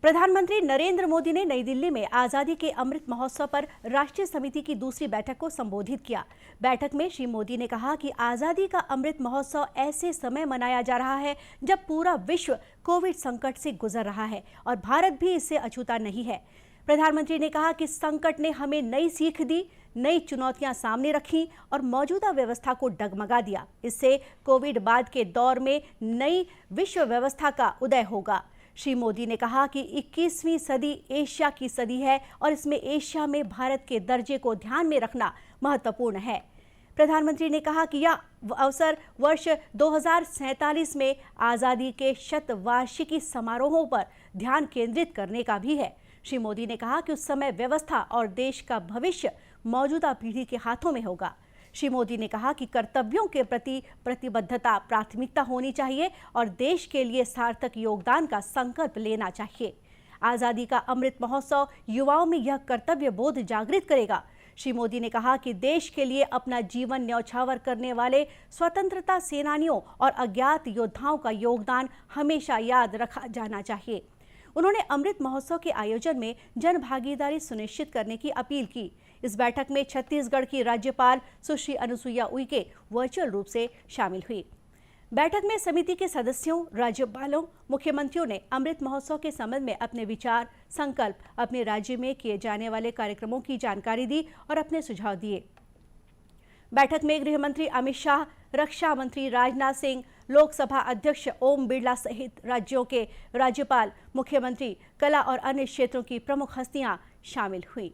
प्रधानमंत्री नरेंद्र मोदी ने नई दिल्ली में आजादी के अमृत महोत्सव पर राष्ट्रीय समिति की दूसरी बैठक को संबोधित किया। बैठक में श्री मोदी ने कहा कि आजादी का अमृत महोत्सव ऐसे समय मनाया जा रहा है जब पूरा विश्व कोविड संकट से गुजर रहा है और भारत भी इससे अछूता नहीं है। प्रधानमंत्री ने कहा कि संकट ने हमें नई सीख दी, नई चुनौतियां सामने रखी और मौजूदा व्यवस्था को डगमगा दिया। इससे कोविड बाद के दौर में नई विश्व व्यवस्था का उदय होगा। श्री मोदी ने कहा कि 21वीं सदी एशिया की सदी है और इसमें एशिया में भारत के दर्जे को ध्यान में रखना महत्वपूर्ण है। प्रधानमंत्री ने कहा कि यह अवसर वर्ष 2047 में आज़ादी के शतवार्षिकी समारोहों पर ध्यान केंद्रित करने का भी है। श्री मोदी ने कहा कि उस समय व्यवस्था और देश का भविष्य मौजूदा पीढ़ी के हाथों में होगा। श्री मोदी ने कहा कि कर्तव्यों के प्रति प्रतिबद्धता प्राथमिकता होनी चाहिए और देश के लिए सार्थक योगदान का संकल्प लेना चाहिए। आज़ादी का अमृत महोत्सव युवाओं में यह कर्तव्य बोध जागृत करेगा। श्री मोदी ने कहा कि देश के लिए अपना जीवन न्यौछावर करने वाले स्वतंत्रता सेनानियों और अज्ञात योद्धाओं का योगदान हमेशा याद रखा जाना चाहिए। उन्होंने अमृत महोत्सव के आयोजन में जन भागीदारी सुनिश्चित करने की अपील की। इस बैठक में छत्तीसगढ़ की राज्यपाल सुश्री अनुसुईया उइके वर्चुअल रूप से शामिल हुई। बैठक में समिति के सदस्यों, राज्यपालों, मुख्यमंत्रियों ने अमृत महोत्सव के संबंध में अपने विचार, संकल्प, अपने राज्य में किए जाने वाले कार्यक्रमों की जानकारी दी और अपने सुझाव दिए। बैठक में गृह मंत्री अमित शाह, रक्षा मंत्री राजनाथ सिंह, लोकसभा अध्यक्ष ओम बिरला सहित राज्यों के राज्यपाल, मुख्यमंत्री, कला और अन्य क्षेत्रों की प्रमुख हस्तियां शामिल हुई।